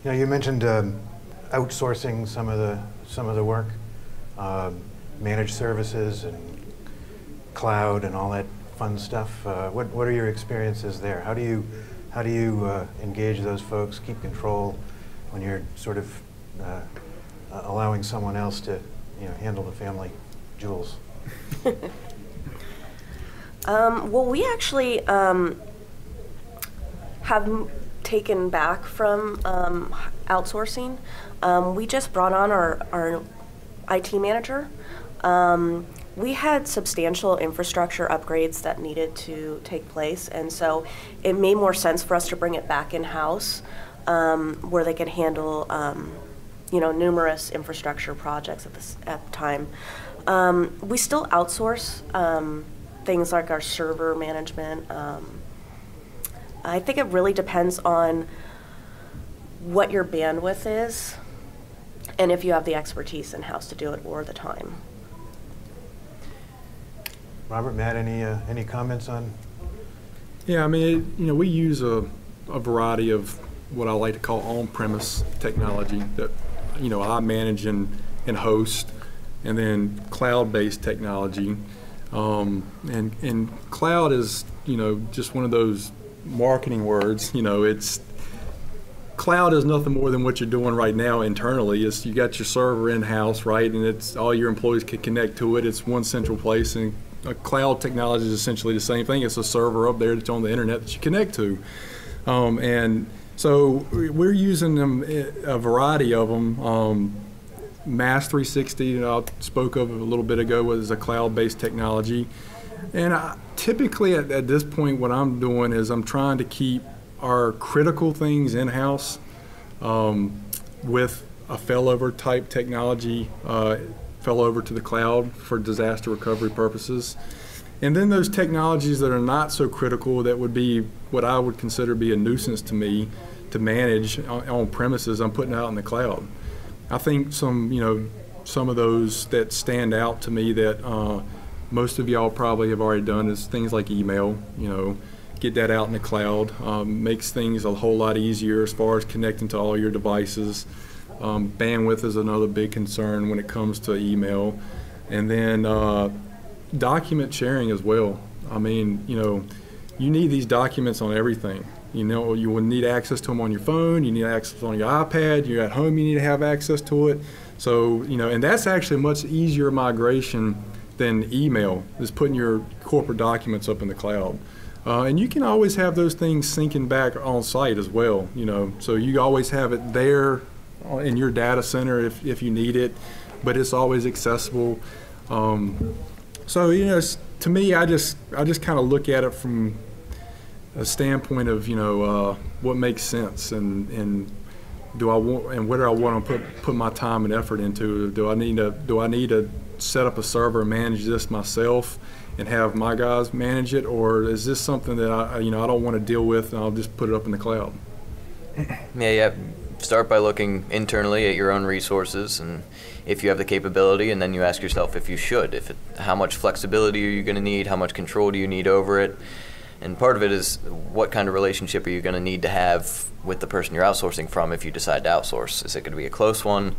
You know, you mentioned outsourcing some of the work, managed services and cloud and all that fun stuff. What are your experiences there? How do you engage those folks, keep control when you're sort of allowing someone else to handle the family jewels? Well, we actually have taken back from outsourcing. We just brought on our IT manager. We had substantial infrastructure upgrades that needed to take place, and so it made more sense for us to bring it back in-house, where they could handle numerous infrastructure projects at the time. We still outsource things like our server management. I think it really depends on what your bandwidth is and if you have the expertise in-house to do it or the time. Robert, Matt, any comments on? Yeah, I mean, we use a variety of what I like to call on-premise technology that, I manage and host, and then cloud-based technology. And cloud is, just one of those marketing words. Cloud is nothing more than what you're doing right now internally. You got your server in-house, right, and it's all your employees can connect to it. It's one central place, and cloud technology is essentially the same thing. It's a server up there that's on the internet that you connect to. And so we're using them, a variety of them. Mass 360 that I spoke of a little bit ago was a cloud-based technology. And typically at this point what I'm doing is I'm trying to keep our critical things in-house with a failover type technology, failover to the cloud for disaster recovery purposes. And then those technologies that are not so critical, that would be what I would consider be a nuisance to me to manage on premises, I'm putting out in the cloud. I think some of those that stand out to me that most of y'all probably have already done is things like email, get that out in the cloud, makes things a whole lot easier as far as connecting to all your devices. Bandwidth is another big concern when it comes to email. And then document sharing as well. I mean, you need these documents on everything. You will need access to them on your phone, you need access on your iPad, you're at home, you need to have access to it. So, and that's actually a much easier migration than email, is putting your corporate documents up in the cloud. And you can always have those things syncing back on site as well, so you always have it there in your data center if you need it, but it's always accessible. So, to me, I just kind of look at it from a standpoint of what makes sense and do I want, and whether I want to put my time and effort into. Do I need to set up a server and manage this myself and have my guys manage it, or is this something that I don't want to deal with and I'll just put it up in the cloud? Yeah. Start by looking internally at your own resources and if you have the capability, and then you ask yourself if you should. How much flexibility are you going to need? How much control do you need over it? And part of it is what kind of relationship are you going to need to have with the person you're outsourcing from if you decide to outsource? Is it going to be a close one,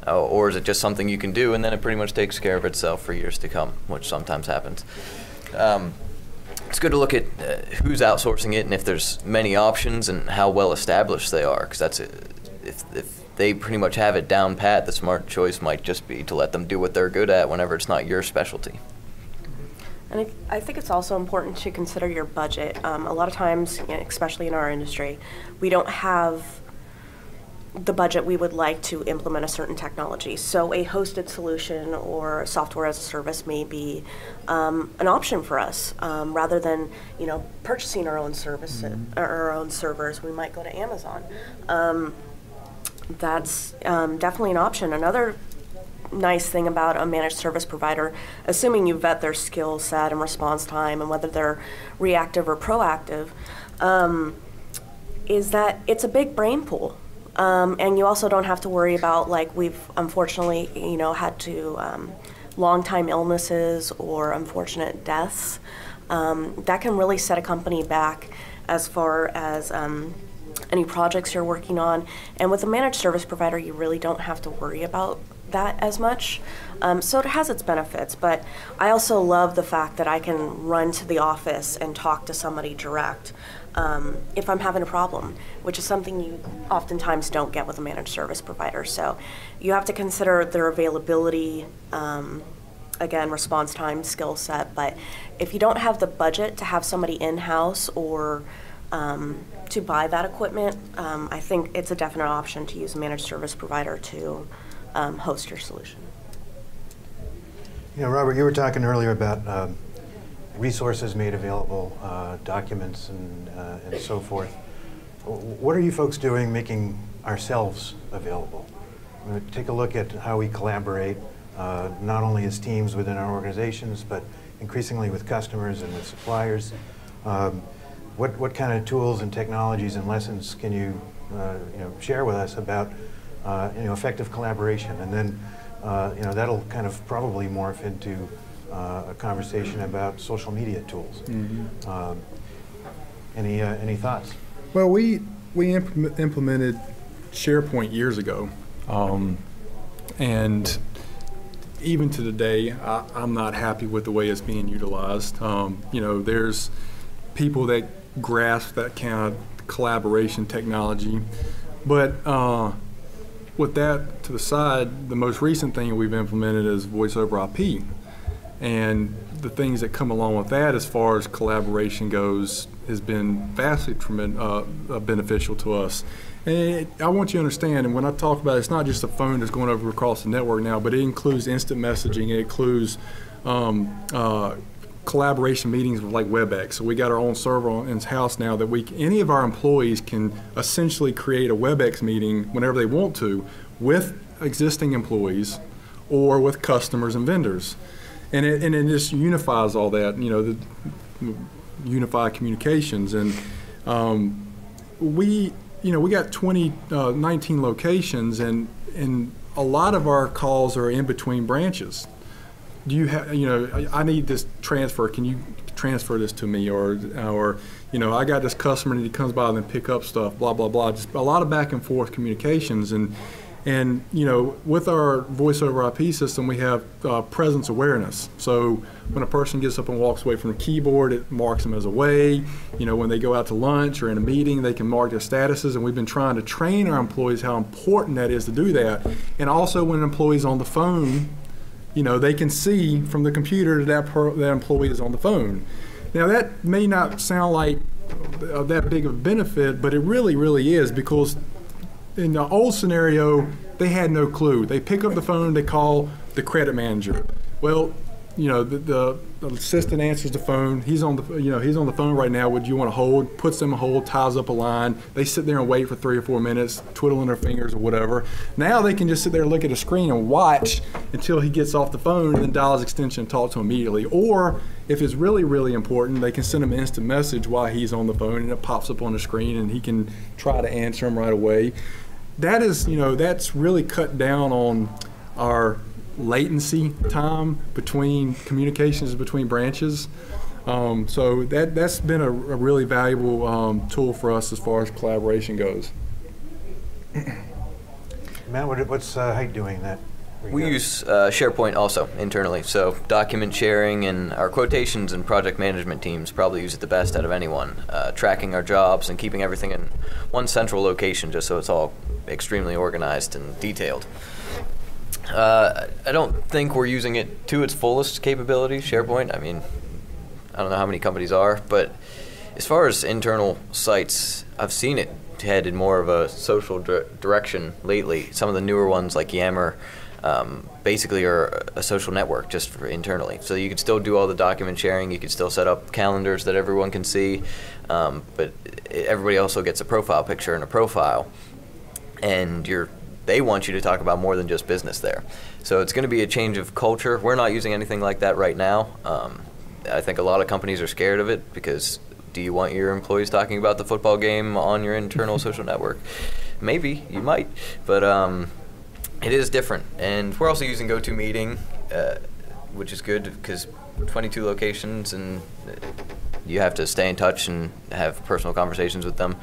or is it just something you can do and then it pretty much takes care of itself for years to come, which sometimes happens. It's good to look at who's outsourcing it and if there's many options and how well established they are, because that's it. If they pretty much have it down pat, the smart choice might just be to let them do what they're good at whenever it's not your specialty. And I think it's also important to consider your budget. A lot of times, especially in our industry, we don't have the budget we would like to implement a certain technology. So a hosted solution or software as a service may be an option for us. Rather than purchasing our own services or our own servers, we might go to Amazon. That's definitely an option. Another nice thing about a managed service provider, assuming you vet their skill set and response time and whether they're reactive or proactive, is that it's a big brain pool. And you also don't have to worry about, like we've unfortunately, had to long-time illnesses or unfortunate deaths. That can really set a company back as far as any projects you're working on. And with a managed service provider, you really don't have to worry about that as much. So it has its benefits, but I also love the fact that I can run to the office and talk to somebody direct if I'm having a problem, which is something you oftentimes don't get with a managed service provider. So you have to consider their availability, again, response time, skill set, but if you don't have the budget to have somebody in-house or to buy that equipment, I think it's a definite option to use a managed service provider to host your solution. You know, Robert, you were talking earlier about resources made available, documents and so forth. What are you folks doing making ourselves available? Take a look at how we collaborate, not only as teams within our organizations, but increasingly with customers and with suppliers. What kind of tools and technologies and lessons can you, share with us about effective collaboration? And then that'll kind of probably morph into a conversation about social media tools. Mm-hmm. Any thoughts? Well, we implemented SharePoint years ago, and even to today, I'm not happy with the way it's being utilized. There's people that grasp that kind of collaboration technology, but with that to the side, the most recent thing we've implemented is voice over IP. And the things that come along with that as far as collaboration goes has been vastly beneficial to us. And I want you to understand, and when I talk about it, it's not just a phone that's going over across the network now, but it includes instant messaging, it includes collaboration meetings like WebEx. So we got our own server in-house now that any of our employees can essentially create a WebEx meeting whenever they want to with existing employees or with customers and vendors. And it just unifies all that, the unified communications. And we got 19 locations, and a lot of our calls are in between branches. Do you have, I need this transfer, can you transfer this to me? Or I got this customer and he comes by and then pick up stuff, blah, blah, blah. Just a lot of back and forth communications. And with our voice over IP system, we have presence awareness. So when a person gets up and walks away from the keyboard, it marks them as away. When they go out to lunch or in a meeting, they can mark their statuses. And we've been trying to train our employees how important that is to do that. And also when an employee's on the phone, they can see from the computer that employee is on the phone. Now that may not sound like that big of a benefit, but it really, really is, because in the old scenario, they had no clue. They pick up the phone, they call the credit manager. Well, the assistant answers the phone. He's on the phone right now. Would you want to hold? Puts them on hold, ties up a line. They sit there and wait for 3 or 4 minutes, twiddling their fingers or whatever. Now they can just sit there and look at a screen and watch until he gets off the phone and then dial his extension and talk to him immediately. Or if it's really, really important, they can send him an instant message while he's on the phone, and it pops up on the screen and he can try to answer him right away. That is, that's really cut down on our latency time between communications between branches. So that's been a really valuable tool for us as far as collaboration goes. Matt, what's Height doing that? We use SharePoint also internally, so document sharing, and our quotations and project management teams probably use it the best out of anyone, tracking our jobs and keeping everything in one central location just so it's all extremely organized and detailed. I don't think we're using it to its fullest capability, SharePoint. I mean, I don't know how many companies are, but as far as internal sites, I've seen it head in more of a social direction lately. Some of the newer ones like Yammer basically are a social network just for internally. So you could still do all the document sharing, you could still set up calendars that everyone can see, but everybody also gets a profile picture and a profile, and they want you to talk about more than just business there. So it's going to be a change of culture. We're not using anything like that right now. I think a lot of companies are scared of it because do you want your employees talking about the football game on your internal social network? Maybe, you might, but it is different. And we're also using GoToMeeting, which is good because 22 locations and you have to stay in touch and have personal conversations with them.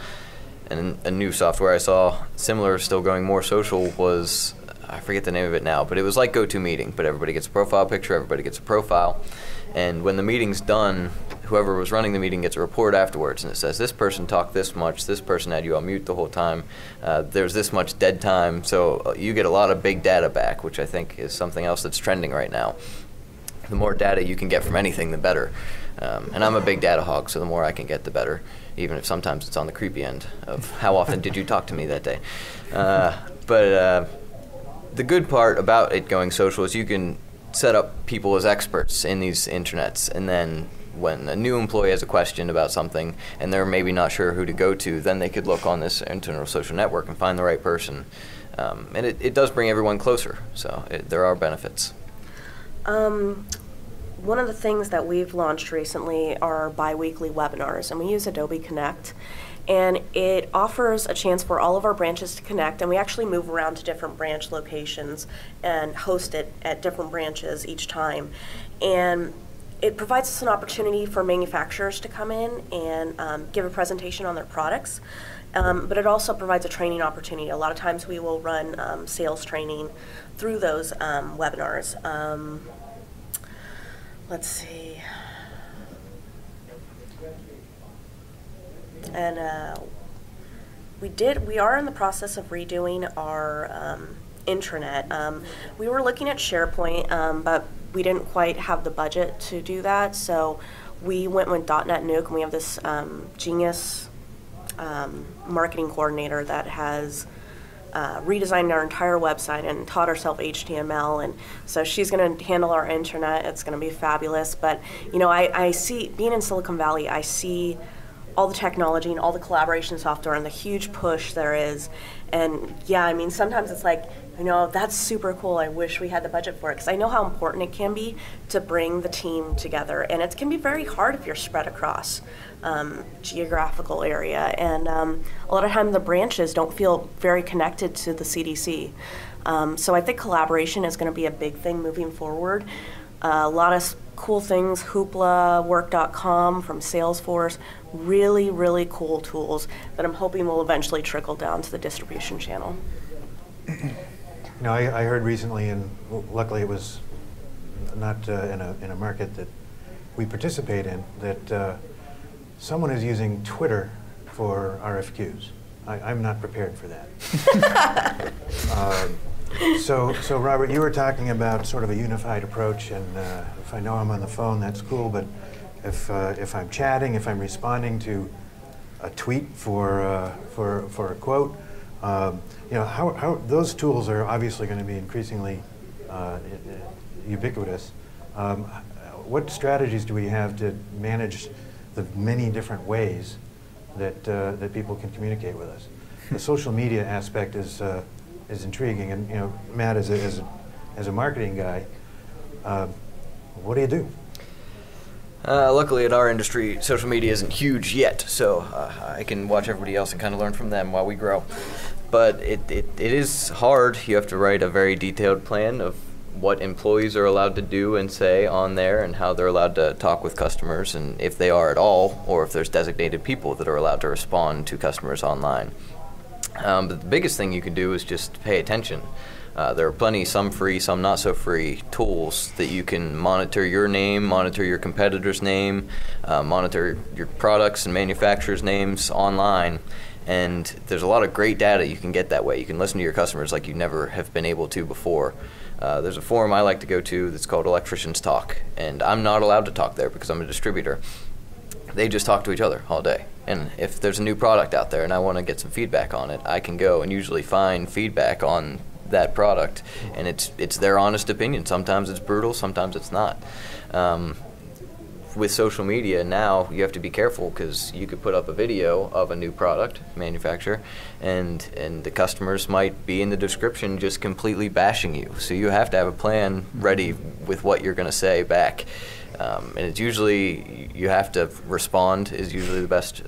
And a new software I saw, similar, still going more social, was, I forget the name of it now, but it was like GoToMeeting, but everybody gets a profile picture, everybody gets a profile. And when the meeting's done, whoever was running the meeting gets a report afterwards, and it says, this person talked this much, this person had you on mute the whole time, there's this much dead time, so you get a lot of big data back, which I think is something else that's trending right now. The more data you can get from anything, the better. And I'm a big data hog, so the more I can get, the better, even if sometimes it's on the creepy end of how often did you talk to me that day. But the good part about it going social is you can set up people as experts in these intranets, and then when a new employee has a question about something and they're maybe not sure who to go to, then they could look on this internal social network and find the right person. And it does bring everyone closer, so there are benefits. One of the things that we've launched recently are bi-weekly webinars, and we use Adobe Connect. And it offers a chance for all of our branches to connect, and we actually move around to different branch locations and host it at different branches each time. And it provides us an opportunity for manufacturers to come in and give a presentation on their products. But it also provides a training opportunity. A lot of times we will run sales training through those webinars. Let's see. And we are in the process of redoing our intranet. We were looking at SharePoint, but we didn't quite have the budget to do that, so we went with .NET Nuke, and we have this genius marketing coordinator that has redesigned our entire website and taught herself HTML, and so she's going to handle our intranet. It's going to be fabulous. But you know, I see, being in Silicon Valley, I see all the technology and all the collaboration software and the huge push there is. And yeah, I mean, sometimes it's like, you know, that's super cool. I wish we had the budget for it, because I know how important it can be to bring the team together. And it can be very hard if you're spread across geographical area. And a lot of times the branches don't feel very connected to the CDC. So I think collaboration is going to be a big thing moving forward. A lot of cool things, Hoopla, Work.com from Salesforce, really, really cool tools that I'm hoping will eventually trickle down to the distribution channel. You know, I heard recently, and luckily it was not in a market that we participate in, that someone is using Twitter for RFQs. I'm not prepared for that. So Robert, you were talking about sort of a unified approach, and if I know I'm on the phone, that's cool, but if I'm chatting, if I'm responding to a tweet for a quote, you know, how those tools are obviously going to be increasingly ubiquitous. What strategies do we have to manage the many different ways that people can communicate with us? The social media aspect is intriguing, and you know, Matt, as a marketing guy, what do you do? Luckily, in our industry, social media isn't huge yet, so I can watch everybody else and kind of learn from them while we grow. But it is hard. You have to write a very detailed plan of what employees are allowed to do and say on there, and how they're allowed to talk with customers, and if they are at all, or if there's designated people that are allowed to respond to customers online. But the biggest thing you can do is just pay attention. There are plenty, some free, some not so free, tools that you can monitor your name, monitor your competitor's name, monitor your products and manufacturers' names online. And there's a lot of great data you can get that way. You can listen to your customers like you never have been able to before. There's a forum I like to go to that's called Electricians Talk, and I'm not allowed to talk there because I'm a distributor. They just talk to each other all day. And if there's a new product out there and I want to get some feedback on it, I can go and usually find feedback on that product, and it's their honest opinion. Sometimes it's brutal, sometimes it's not. With social media now, you have to be careful, because you could put up a video of a new product manufacturer, and the customers might be in the description just completely bashing you. So you have to have a plan ready with what you're going to say back. And it's usually, you have to respond is usually the best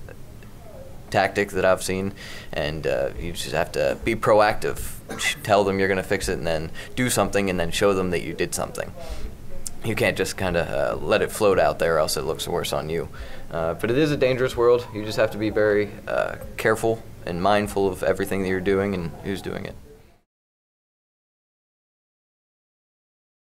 tactic that I've seen, and you just have to be proactive. Tell them you're going to fix it, and then do something, and then show them that you did something. You can't just kind of let it float out there, or else it looks worse on you. But it is a dangerous world. You just have to be very careful and mindful of everything that you're doing and who's doing it.